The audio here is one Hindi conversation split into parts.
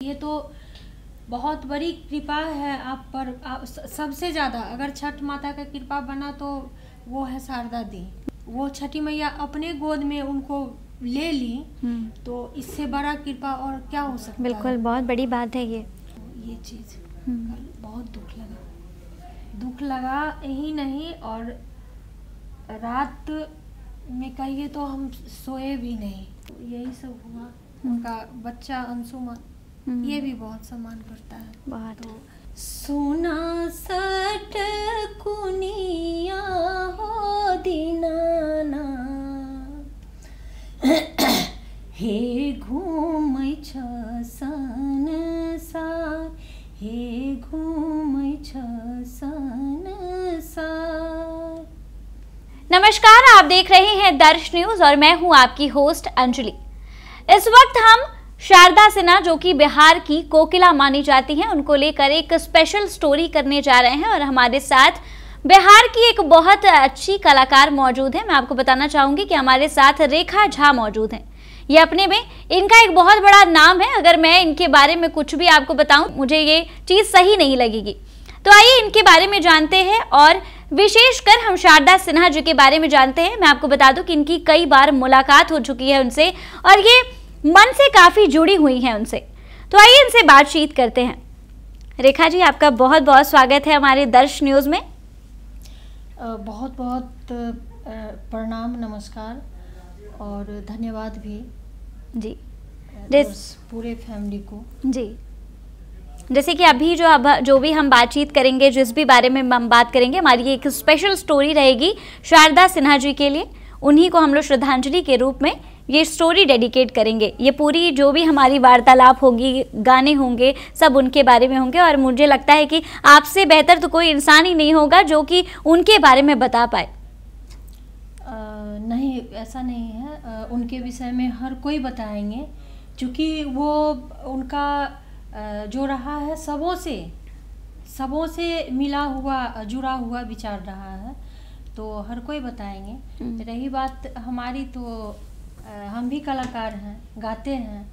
ये तो बहुत बड़ी कृपा है आप पर। सबसे ज़्यादा अगर छठ माता का कृपा बना तो वो है शारदा दी। वो छठी मैया अपने गोद में उनको ले ली, तो इससे बड़ा कृपा और क्या हो सकता है। बिल्कुल, बहुत बड़ी बात है ये चीज़। बहुत दुख लगा ही नहीं, और रात में कहिए तो हम सोए भी नहीं। यही सब हुआ। उनका बच्चा अंशुमन ये भी बहुत सम्मान करता है। बहुत। तो सोना सट कुनिया हो दीनाना हे घूमै छ संसार, हे घूमै छ संसार। नमस्कार, आप देख रहे हैं दर्श न्यूज और मैं हूं आपकी होस्ट अंजलि। इस वक्त हम शारदा सिन्हा, जो कि बिहार की कोकिला मानी जाती हैं, उनको लेकर एक स्पेशल स्टोरी करने जा रहे हैं और हमारे साथ बिहार की एक बहुत अच्छी कलाकार मौजूद है। मैं आपको बताना चाहूंगी कि हमारे साथ रेखा झा मौजूद हैं। ये अपने में इनका एक बहुत बड़ा नाम है। अगर मैं इनके बारे में कुछ भी आपको बताऊं, मुझे ये चीज़ सही नहीं लगेगी। तो आइए इनके बारे में जानते हैं और विशेषकर हम शारदा सिन्हा जी के बारे में जानते हैं। मैं आपको बता दूं कि इनकी कई बार मुलाकात हो चुकी है उनसे और ये मन से काफ़ी जुड़ी हुई हैं उनसे। तो आइए इनसे बातचीत करते हैं। रेखा जी, आपका बहुत बहुत स्वागत है हमारे दर्श न्यूज़ में। बहुत बहुत प्रणाम, नमस्कार और धन्यवाद भी जी पूरे फैमिली को। जी, जैसे कि अभी जो भी हम बातचीत करेंगे, जिस भी बारे में हम बात करेंगे, हमारी एक स्पेशल स्टोरी रहेगी शारदा सिन्हा जी के लिए। उन्हीं को हम लोग श्रद्धांजलि के रूप में ये स्टोरी डेडिकेट करेंगे। ये पूरी जो भी हमारी वार्तालाप होगी, गाने होंगे, सब उनके बारे में होंगे। और मुझे लगता है कि आपसे बेहतर तो कोई इंसान ही नहीं होगा जो कि उनके बारे में बता पाए। नहीं, ऐसा नहीं है। उनके विषय में हर कोई बताएंगे, क्योंकि वो उनका जो रहा है सबों से मिला हुआ, जुड़ा हुआ विचार रहा है, तो हर कोई बताएंगे। रही बात हमारी, तो हम भी कलाकार हैं, गाते हैं,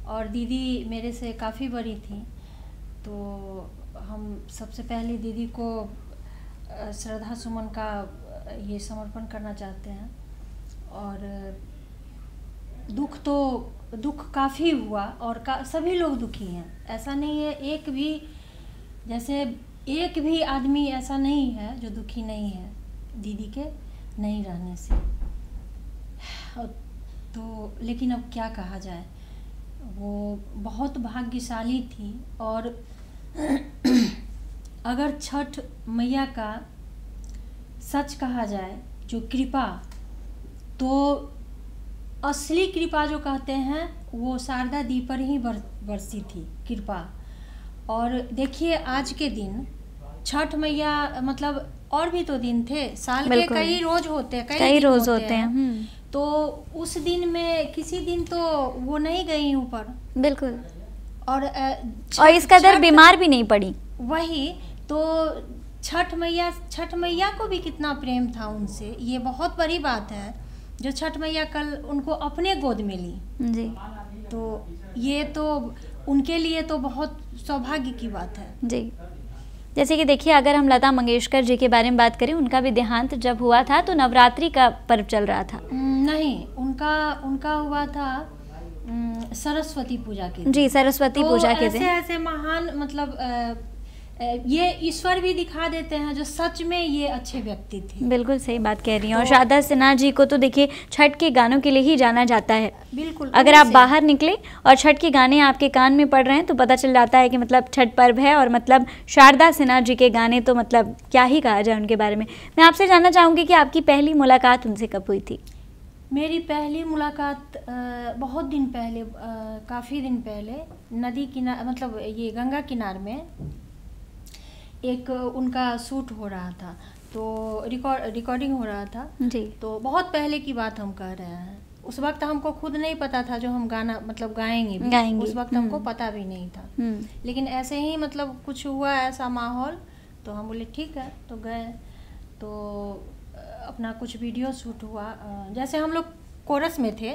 और दीदी मेरे से काफ़ी बड़ी थी, तो हम सबसे पहले दीदी को श्रद्धा सुमन का ये समर्पण करना चाहते हैं। और दुख काफ़ी हुआ और सभी लोग दुखी हैं। ऐसा नहीं है एक भी आदमी ऐसा नहीं है जो दुखी नहीं है दीदी के नहीं रहने से। तो लेकिन अब क्या कहा जाए, वो बहुत भाग्यशाली थी। और अगर छठ मैया का सच कहा जाए जो कृपा, तो असली कृपा जो कहते हैं वो शारदा दी पर ही बरसी थी कृपा। और देखिए आज के दिन छठ मैया, मतलब और भी तो दिन थे, साल के कई रोज होते हैं। तो उस दिन में किसी दिन तो वो नहीं गई ऊपर, बिल्कुल। और इस कदर बीमार भी नहीं पड़ी। वही तो छठ मैया को भी कितना प्रेम था उनसे, ये बहुत बड़ी बात है जो छठ मैया कल उनको अपने गोद में ली जी। तो ये तो उनके लिए तो बहुत सौभाग्य की बात है जी। जैसे कि देखिए, अगर हम लता मंगेशकर जी के बारे में बात करें, उनका भी देहांत जब हुआ था तो नवरात्रि का पर्व चल रहा था। नहीं, उनका हुआ था सरस्वती पूजा के। जी, सरस्वती पूजा के दिन। ऐसे महान, मतलब ये ईश्वर भी दिखा देते हैं जो सच में ये अच्छे व्यक्ति थे। बिल्कुल सही बात कह रही हैं। और शारदा सिन्हा जी को तो देखिए छठ के गानों के लिए ही जाना जाता है। बिल्कुल। अगर आप बाहर निकले और छठ के गाने आपके कान में पड़ रहे हैं तो पता चल जाता है कि मतलब छठ पर्व है। और मतलब शारदा सिन्हा जी के गाने तो मतलब क्या ही कहा जाए उनके बारे में। मैं आपसे जानना चाहूँगी कि आपकी पहली मुलाकात उनसे कब हुई थी? मेरी पहली मुलाकात बहुत दिन पहले, काफ़ी दिन पहले, नदी किनारे, मतलब ये गंगा किनार में एक उनका शूट हो रहा था, तो रिकॉर्डिंग हो रहा था जी। तो बहुत पहले की बात हम कह रहे हैं। उस वक्त हमको खुद नहीं पता था जो हम गाना मतलब गाएंगे। उस वक्त हमको पता भी नहीं था। लेकिन ऐसे ही मतलब कुछ हुआ ऐसा माहौल, तो हम बोले ठीक है, तो गए। तो अपना कुछ वीडियो शूट हुआ, जैसे हम लोग कोरस में थे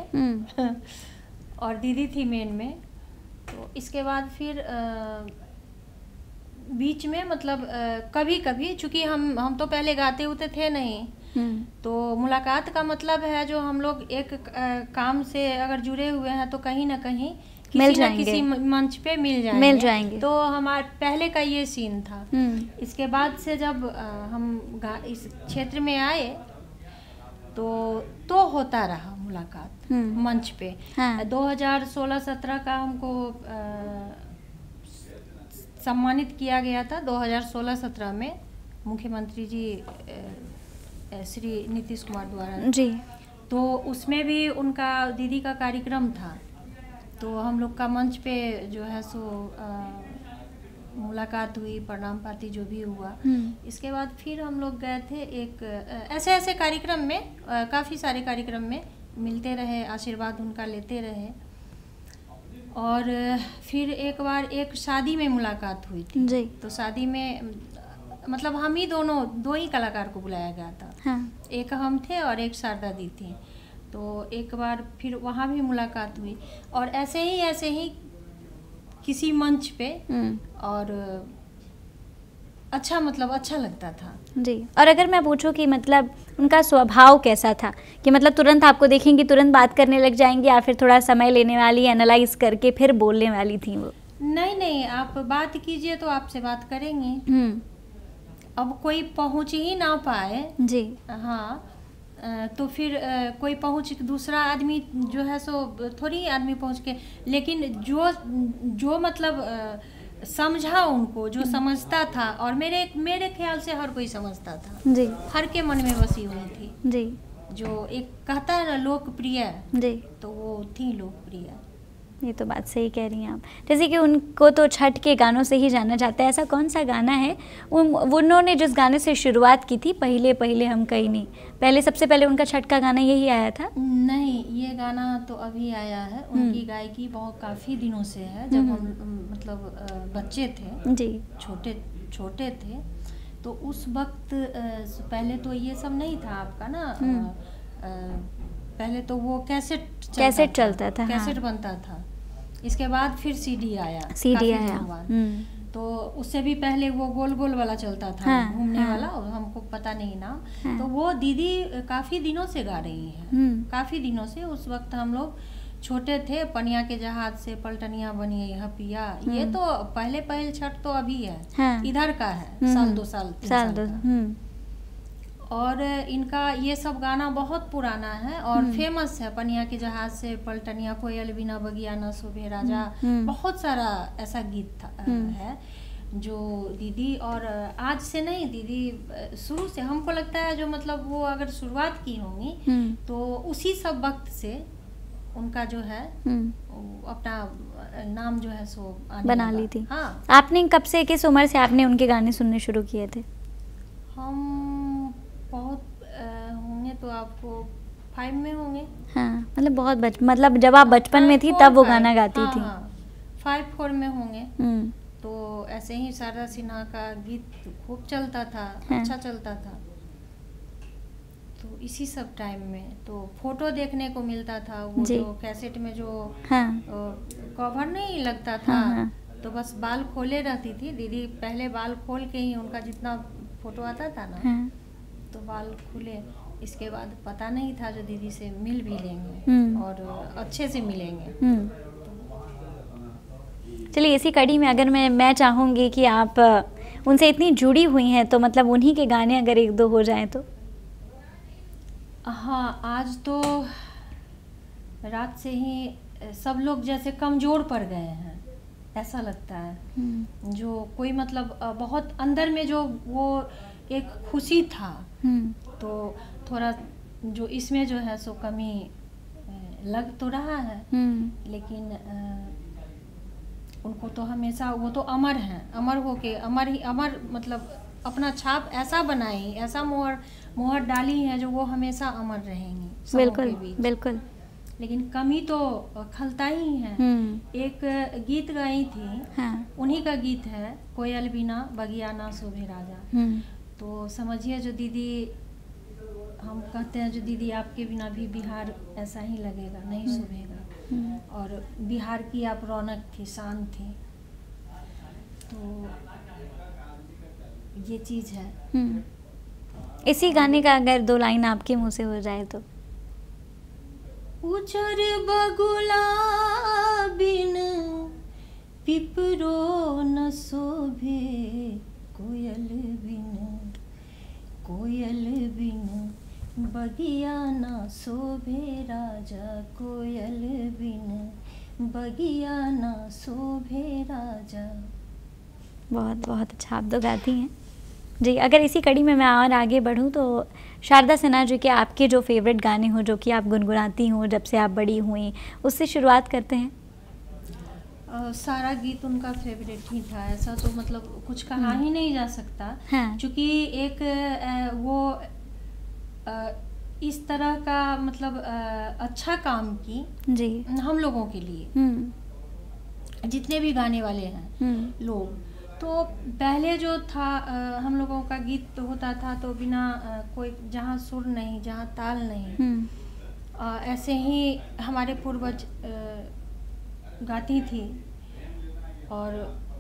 और दीदी थी मेन में। तो इसके बाद फिर बीच में मतलब कभी कभी, चूँकि हम तो पहले गाते होते थे नहीं, तो मुलाकात का मतलब है जो हम लोग एक काम से अगर जुड़े हुए हैं तो कहीं ना कहीं किसी न किसी मंच पे मिल जाएंगे। तो हमारे पहले का ये सीन था। इसके बाद से जब हम इस क्षेत्र में आए तो होता रहा मुलाकात मंच पे। 2016-17 का हमको सम्मानित किया गया था 2016-17 में मुख्यमंत्री जी श्री नीतीश कुमार द्वारा जी। तो उसमें भी उनका दीदी का कार्यक्रम था, तो हम लोग का मंच पे जो है सो मुलाकात हुई, प्रणाम पाती जो भी हुआ। इसके बाद फिर हम लोग गए थे एक ऐसे कार्यक्रम में, काफ़ी सारे कार्यक्रम में मिलते रहे, आशीर्वाद उनका लेते रहे। और फिर एक बार एक शादी में मुलाकात हुई थी जी। तो शादी में मतलब हम ही दो ही कलाकार को बुलाया गया था। हाँ। एक हम थे और एक शारदा दी थी। तो एक बार फिर वहाँ भी मुलाकात हुई और ऐसे ही किसी मंच पे और अच्छा लगता था जी। और अगर मैं पूछूं कि मतलब उनका स्वभाव कैसा था, कि मतलब तुरंत आपको देखेंगी तुरंत बात करने लग जाएंगी या फिर थोड़ा समय लेने वाली, एनालाइज करके फिर बोलने वाली थी वो? नहीं, आप बात कीजिए तो आपसे बात करेंगी। अब कोई पहुंच ही ना पाए जी। हाँ, तो फिर कोई पहुंच, दूसरा आदमी जो है सो थोड़ी आदमी पहुंच के, लेकिन जो मतलब समझा उनको, जो समझता था, और मेरे ख्याल से हर कोई समझता था जी। हर के मन में बसी हुई थी जी। जो एक कहता है ना लोकप्रिय जी, तो वो थी लोकप्रिय। ये तो बात सही कह रही हैं आप। जैसे कि उनको तो छठ के गानों से ही जाना जाता है, ऐसा कौन सा गाना है उन्होंने जिस गाने से शुरुआत की थी, पहले हम कहीं नहीं, पहले सबसे पहले उनका छठ का गाना यही आया था? नहीं, ये गाना तो अभी आया है। उनकी गायकी बहुत काफ़ी दिनों से है, जब हम मतलब बच्चे थे जी, छोटे थे, तो उस वक्त पहले तो ये सब नहीं था आपका ना, पहले तो वो कैसेट चलता था, कैसेट बनता था। इसके बाद फिर सीडी आया। तो उससे भी पहले वो गोल वाला चलता था, घूमने वाला, और हमको पता नहीं नाम। तो वो दीदी काफ़ी दिनों से गा रही हैं, काफ़ी दिनों से। उस वक्त हम लोग छोटे थे, पनिया के जहाज से पलटनिया बनी हपिया, ये तो पहले छठ तो अभी है, इधर का है, साल 2 साल। और इनका ये सब गाना बहुत पुराना है और फेमस है। पनिया के जहाज से पलटनिया, कोयल बिना बगिया न शोभे राजा, बहुत सारा ऐसा गीत था है जो दीदी, और आज से नहीं, दीदी शुरू से, हमको लगता है जो मतलब वो अगर शुरुआत की होंगी तो उसी सब वक्त से उनका जो है अपना नाम जो है सो बना ली थी। हाँ। आपने कब से, किस उम्र से आपने उनके गाने सुनने शुरू किए थे? हम बहुत होंगे तो आपको 5 में होंगे। हाँ, मतलब बहुत मतलब जब आप बचपन में थी तब वो गाना गाती थी। 5-4 में होंगे। तो ऐसे ही शारदा सिन्हा का गीत खूब चलता था, अच्छा चलता था। तो इसी सब टाइम में तो फोटो देखने को मिलता था, वो जो कैसेट में जो कवर नहीं लगता था, तो बस बाल खोले रहती थी दीदी, पहले बाल खोल के ही उनका जितना फोटो आता था ना, तो बाल खुले। इसके बाद पता नहीं था जो दीदी से मिल भी लेंगे और अच्छे से मिलेंगे। चलिए, इसी कड़ी में अगर मैं चाहूँगी कि आप उनसे इतनी जुड़ी हुई हैं, तो मतलब उन्हीं के गाने अगर 1-2 हो जाएं तो? हाँ, आज तो रात से ही सब लोग जैसे कमज़ोर पड़ गए हैं, ऐसा लगता है। जो कोई मतलब बहुत अंदर में जो वो एक खुशी था, तो थोड़ा जो इसमें जो है सो कमी लग तो रहा है, लेकिन उनको तो हमेशा, वो तो अमर हैं, अमर होके अमर मतलब अपना छाप ऐसा बनाई, ऐसा मोहर डाली है जो वो हमेशा अमर रहेंगी। बिल्कुल। लेकिन कमी तो खलता ही है। एक गीत गाई थी, उन्हीं का गीत है, कोयल बिना बगिया ना शोभे राजा। तो समझिए जो दीदी, हम कहते हैं जो दीदी आपके बिना भी बिहार ऐसा ही लगेगा, नहीं शोभेगा। और बिहार की आप रौनक थी, शान थी। तो ये चीज़ है। इसी गाने का अगर 2 लाइन आपके मुंह से हो जाए तो। उजर बगुला बिन पिपरो न शोभे, कोयल बिन बगिया न शोभे राजा, कोयल बिन बगिया न शोभे राजा। बहुत बहुत अच्छा आप तो गाती हैं जी। अगर इसी कड़ी में मैं और आगे बढ़ूं तो शारदा सिन्हा जी के आपके जो फेवरेट गाने हो, जो कि आप गुनगुनाती हो जब से आप बड़ी हुई, उससे शुरुआत करते हैं। सारा गीत उनका फेवरेट ही था, ऐसा तो मतलब कुछ कहा ही नहीं जा सकता। हाँ। क्योंकि एक वो इस तरह का मतलब अच्छा काम की जी हम लोगों के लिए, जितने भी गाने वाले हैं लोग। तो पहले जो था हम लोगों का गीत तो होता था तो बिना कोई, जहाँ सुर नहीं, जहाँ ताल नहीं, ऐसे ही हमारे पूर्वज गाती थी। और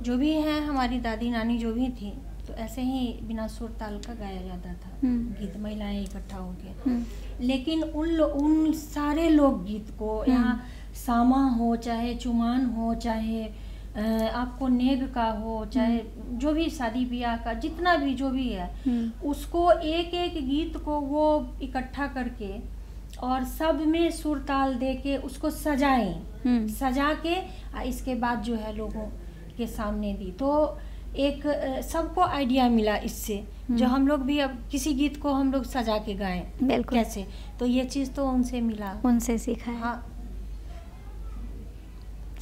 जो भी हैं हमारी दादी नानी जो भी थी, तो ऐसे ही बिना सुर ताल का गाया जाता था गीत, महिलाएं इकट्ठा होकर। लेकिन उन सारे लोकगीत को यहाँ सामा हो, चाहे चुमान हो, चाहे आपको नेग का हो, चाहे जो भी शादी ब्याह का जितना भी जो भी है, उसको एक एक गीत को वो इकट्ठा करके और सब में सुर ताल दे के उसको सजाएं, सजा के इसके बाद जो है लोगों के सामने दी। तो एक सबको आइडिया मिला इससे, जो हम लोग भी अब किसी गीत को हम लोग सजा के गाएं कैसे, तो ये चीज़ तो उनसे मिला, उनसे सीखा है। हाँ।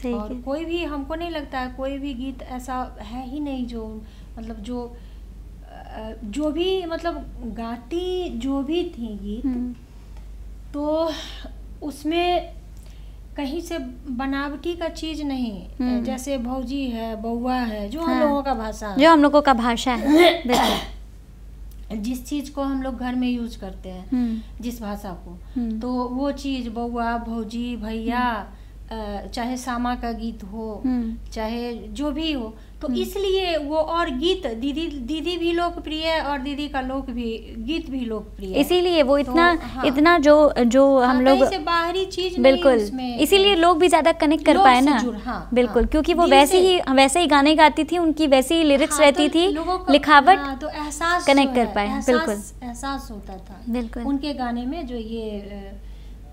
और कोई भी, हमको नहीं लगता है कोई भी गीत ऐसा है ही नहीं जो मतलब जो भी मतलब गाती जो भी थी गीत, तो उसमें कहीं से बनावटी का चीज नहीं। जैसे भौजी है, बउआ है, जो हम लोगों का भाषा है, जो हम लोगों का भाषा है जिस चीज को हम लोग घर में यूज करते हैं, जिस भाषा को, तो वो चीज बउआ, भौजी, भैया, चाहे सामा का गीत हो, चाहे जो भी हो, तो इसलिए वो, और गीत दीदी भी लोकप्रिय और दीदी का गीत भी लोकप्रिय, इसीलिए वो इतना तो, हाँ, इतना जो हम लोग से बाहरी चीज बिल्कुल, इसीलिए लोग भी ज्यादा कनेक्ट कर पाए ना। हाँ, बिल्कुल, क्योंकि वो वैसे ही गाने गाती थी, उनकी वैसी ही लिरिक्स रहती थी, लिखावट, तो एहसास कनेक्ट कर पाए, बिल्कुल एहसास होता था बिल्कुल उनके गाने में जो ये।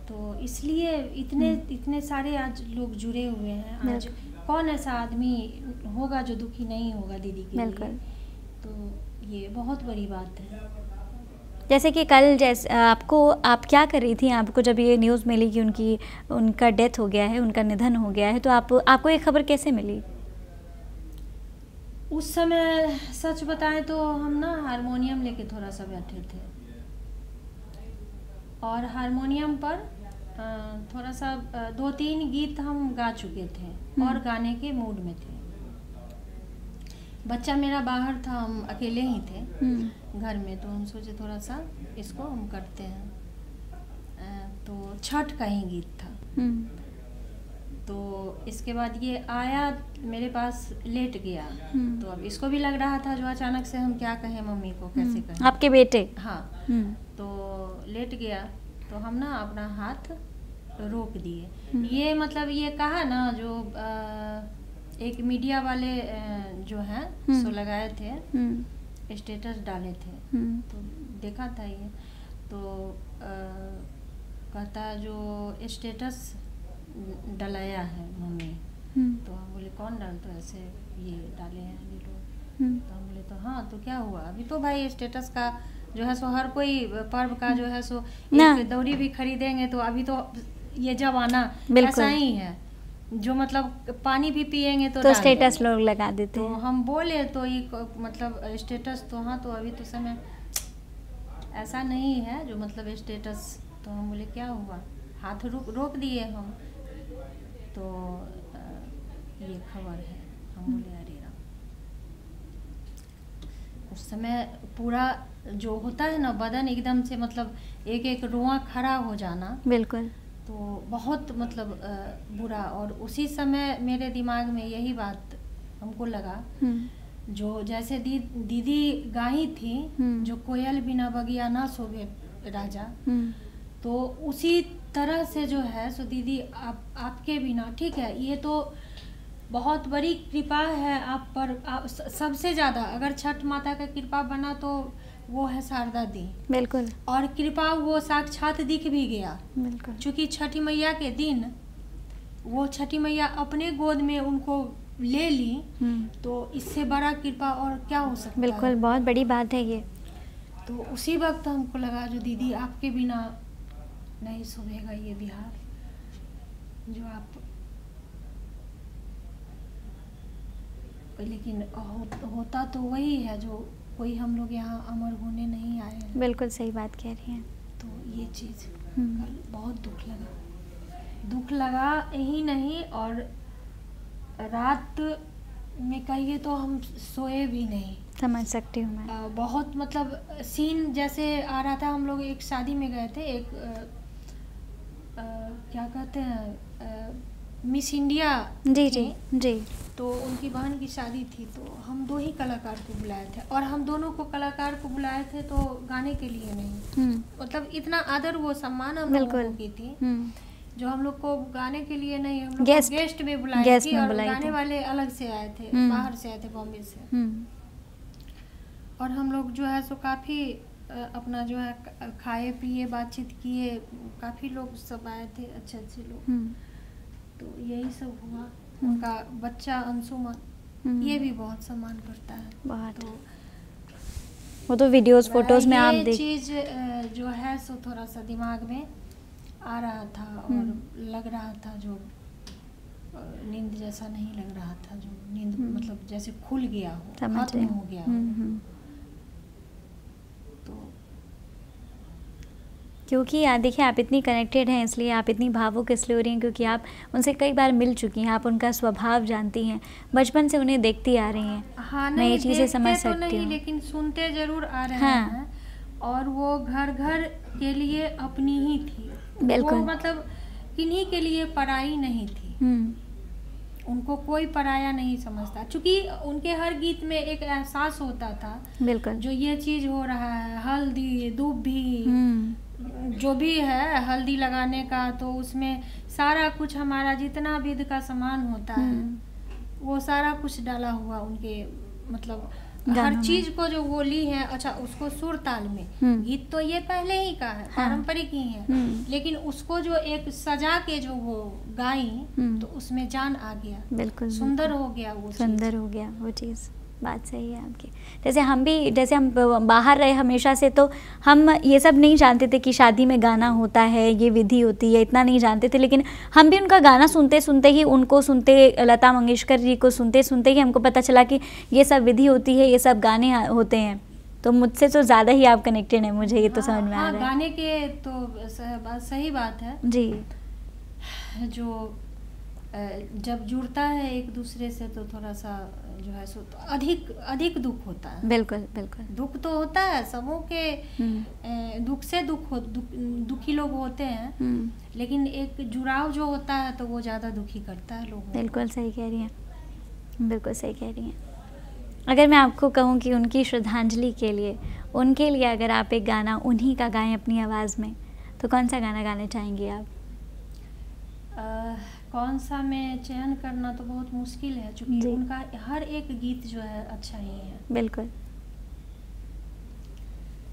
तो इसलिए इतने सारे आज लोग जुड़े हुए हैं। आज कौन ऐसा आदमी होगा जो दुखी नहीं होगा दीदी के लिए, तो ये बहुत बड़ी बात है। जैसे कि कल आप क्या कर रही थी, आपको जब ये न्यूज़ मिली कि उनका डेथ हो गया है, उनका निधन हो गया है, तो आपको ये खबर कैसे मिली? उस समय सच बताएं तो हम ना हारमोनियम लेके थोड़ा सा बैठे थे, और हारमोनियम पर थोड़ा सा 2-3 गीत हम गा चुके थे और गाने के मूड में थे। बच्चा मेरा बाहर था, हम अकेले ही थे घर में, तो हम सोचे थोड़ा सा इसको हम करते हैं। तो छठ का ही गीत था। तो इसके बाद ये आया मेरे पास, लेट गया, तो अब इसको भी लग रहा था जो अचानक से हम क्या कहें मम्मी को, कैसे कहें आपके बेटे। हाँ। तो लेट गया तो हम ना अपना हाथ रोक दिए। ये मतलब ये कहा ना जो एक मीडिया वाले जो हैं सो लगाए थे, स्टेटस डाले थे, तो देखा था ये, तो कहता जो स्टेटस डलाया है मम्मी, तो हम बोले कौन डाल, तो ऐसे ये डाले हैं ये लोग। तो हम बोले तो हाँ, तो क्या हुआ, अभी तो भाई स्टेटस का जो है सो हर कोई पर्व का जो है सो एक दौरी भी खरीदेंगे, तो अभी तो ये जमाना ऐसा ही है, जो मतलब पानी भी पिएंगे तो स्टेटस लोग लगा देते तो हैं। हम बोले तो ये मतलब स्टेटस तो हाँ, तो अभी तो समय ऐसा नहीं है जो मतलब स्टेटस, तो हम बोले क्या हुआ, हाथ रोक दिए हम, तो ये खबर है। हम बोले अरे राम, उस समय पूरा जो होता है ना बदन एकदम से मतलब एक रोआ खड़ा हो जाना, बिल्कुल, तो बहुत मतलब बुरा। और उसी समय मेरे दिमाग में यही बात हमको लगा, जो जैसे दीदी गाई थी, जो कोयल बिना बगिया ना सोवे राजा, तो उसी तरह से जो है सो दीदी आपके बिना, ठीक है, ये तो बहुत बड़ी कृपा है आप पर। सबसे ज़्यादा अगर छठ माता का कृपा बना तो वो है शारदा दी। बिल्कुल। और कृपा वो साक्षात दिख भी गया। बिल्कुल। क्योंकि छठी मैया के दिन वो छठी मैया अपने गोद में उनको ले ली, तो इससे बड़ा कृपा और क्या हो सकता है। बिल्कुल, बहुत बड़ी बात है ये। तो उसी वक्त हमको लगा जो दीदी आपके बिना नहीं सुनेगा ये बिहार, जो आप, लेकिन होता तो वही है, जो कोई हम लोग यहाँ अमर होने नहीं आए हैं। बिल्कुल सही बात कह रही हैं। तो ये चीज़ कल बहुत दुख लगा ही नहीं, और रात में कहिए तो हम सोए भी नहीं। समझ सकती हूँ मैं। बहुत मतलब सीन जैसे आ रहा था। हम लोग एक शादी में गए थे, एक क्या कहते हैं, मिस इंडिया। जी। तो उनकी बहन की शादी थी, तो हम 2 ही कलाकार को बुलाए थे, और हम दोनों को कलाकार को बुलाए थे तो गाने के लिए नहीं, मतलब इतना आदर वो सम्मान हम लोगों को की थी, जो हम लोग को गाने के लिए नहीं, हम लोग गेस्ट में बुलाए थी, और गाने वाले अलग से आए थे, बाहर से आए थे, बॉम्बे से। और हम लोग जो है सो काफ़ी अपना जो है खाए पिए बातचीत किए, काफ़ी लोग सब आए थे, अच्छे लोग। तो यही सब हुआ। उनका बच्चा अंशुमन ये भी बहुत सम्मान करता है। बहुत। तो वो तो वीडियोस फोटोज में आप देख, चीज़ जो है सो थोड़ा सा दिमाग में आ रहा था, और लग रहा था जो नींद जैसा नहीं लग रहा था, जो नींद मतलब जैसे खुल गया हो, खत्म हो गया हो। क्योंकि देखिए आप इतनी कनेक्टेड हैं, इसलिए आप इतनी भावुक इसलिए हो रही हैं क्योंकि आप उनसे कई बार मिल चुकी हैं, आप उनका स्वभाव जानती हैं, बचपन से उन्हें देखती आ रही हैं। हाँ, मैं ये चीज़ें समझ सकती हूँ, लेकिन सुनते जरूर आ रहे हैं। और वो घर घर के लिए अपनी ही थी। बिल्कुल। वो मतलब किन्हीं के लिए पराई नहीं थी। उनको कोई पराया नहीं समझता, क्योंकि उनके हर गीत में एक एहसास होता था। बिल्कुल। जो ये चीज़ हो रहा है, हल्दी दूभी जो भी है, हल्दी लगाने का, तो उसमें सारा कुछ हमारा जितना विध का सामान होता है वो सारा कुछ डाला हुआ उनके, मतलब हर चीज को जो वो ली है। अच्छा, उसको सुर ताल में, गीत तो ये पहले ही का है, पारंपरिक ही है, लेकिन उसको जो एक सजा के जो वो गाई, तो उसमें जान आ गया। बिल्कुल सुंदर हो गया वो, सुंदर हो गया वो चीज़। बात सही है आपकी। जैसे हम बाहर रहे हमेशा से, तो हम ये सब नहीं जानते थे कि शादी में गाना होता है, ये विधि होती है, इतना नहीं जानते थे। लेकिन हम भी उनका गाना सुनते सुनते ही, उनको सुनते, लता मंगेशकर जी को सुनते सुनते ही हमको पता चला कि ये सब विधि होती है, ये सब गाने होते हैं। तो मुझसे तो ज़्यादा ही आप कनेक्टेड हैं, मुझे ये तो समझ में आ रहा है। गाने के तो सही बात है जी। जो जब जुड़ता है एक दूसरे से, तो थोड़ा सा जो है सो तो अधिक दुख होता है। बिल्कुल बिल्कुल। दुख तो होता है सबों के, दुख से दुखी लोग होते हैं, लेकिन एक जुड़ाव जो होता है तो वो ज़्यादा दुखी करता है लोगों को। बिल्कुल सही कह रही हैं, बिल्कुल सही कह रही हैं। अगर मैं आपको कहूँ कि उनकी श्रद्धांजलि के लिए, उनके लिए अगर आप एक गाना उन्हीं का गाएं अपनी आवाज़ में, तो कौन सा गाना गाना चाहेंगी आप? कौन सा में चयन करना तो बहुत मुश्किल है, क्योंकि उनका हर एक गीत जो है अच्छा ही है। बिल्कुल।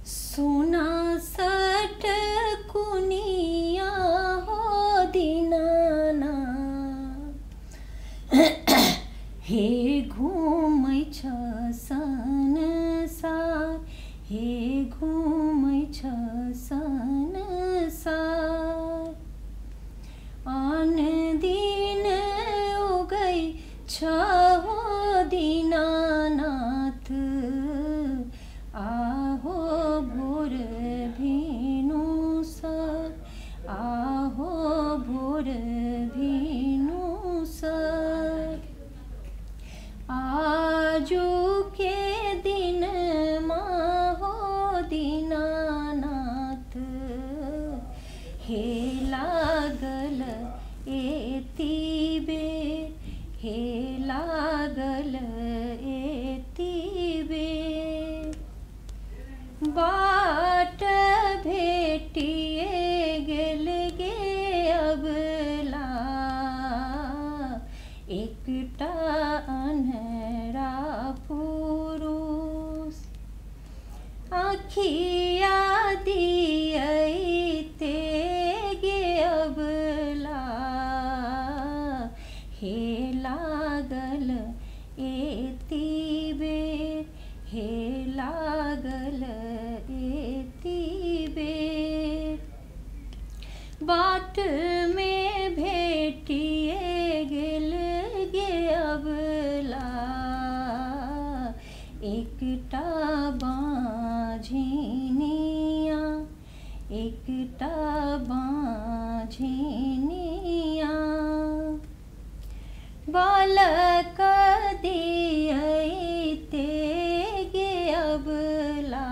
सोना सट कुनिया हो दीनाना, हे घूमै छ संसार, हे घूमै छ संसार, आन दिन उगै छ हो दीनानाथ, आहो भोर भिनु सर, आहो भोर भिनु सर, आजू के दिन मा हो दीनानाथ, हे लाग अखिया दियई ते गे अबला हे लागल एती बेर हे लागल एती बेर बाट में भेटिए गेल गे अबला एकटा बाझिनिया एकटा बाझिनिया बालक दियई ते गे अबला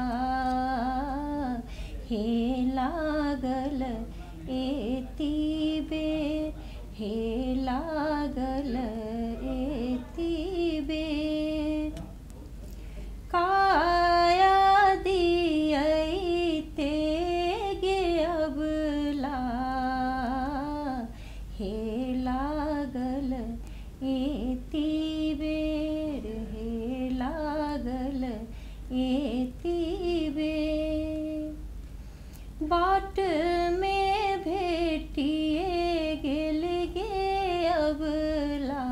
हे लागल एती बेर हे लागल एती बेर काया दियई ते गे अबला हे लागल एती बेर हे लागल एती बेर बाट में भेटिए गेल गे अबला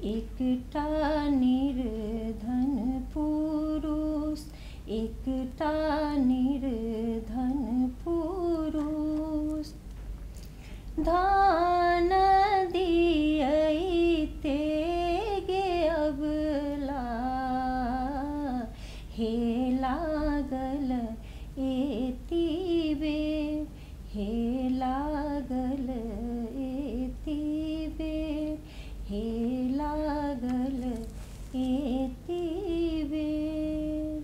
एकटा निर्धन पुरुष एकटा निर्धन पुरुष धान दियई ते गे अबला हे लागल एती बेर हे लागल एती बेर हे लागल एती बेर।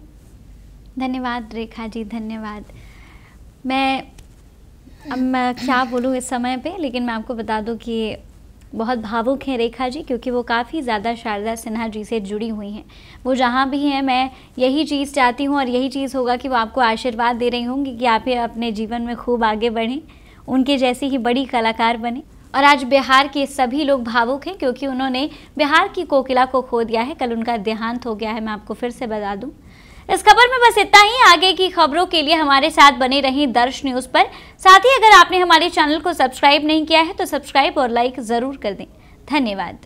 धन्यवाद रेखा जी, धन्यवाद। मैं क्या बोलूँ इस समय पे, लेकिन मैं आपको बता दूँ कि बहुत भावुक हैं रेखा जी, क्योंकि वो काफ़ी ज़्यादा शारदा सिन्हा जी से जुड़ी हुई हैं। वो जहाँ भी हैं, मैं यही चीज़ चाहती हूँ और यही चीज़ होगा कि वो आपको आशीर्वाद दे रही होंगी कि आप अपने जीवन में खूब आगे बढ़ें, उनके जैसी ही बड़ी कलाकार बने। और आज बिहार के सभी लोग भावुक हैं क्योंकि उन्होंने बिहार की कोकिला को खो दिया है। कल उनका देहांत हो गया है, मैं आपको फिर से बता दूं। इस खबर में बस इतना ही। आगे की खबरों के लिए हमारे साथ बने रहें दर्श न्यूज़ पर। साथ ही अगर आपने हमारे चैनल को सब्सक्राइब नहीं किया है तो सब्सक्राइब और लाइक ज़रूर कर दें। धन्यवाद।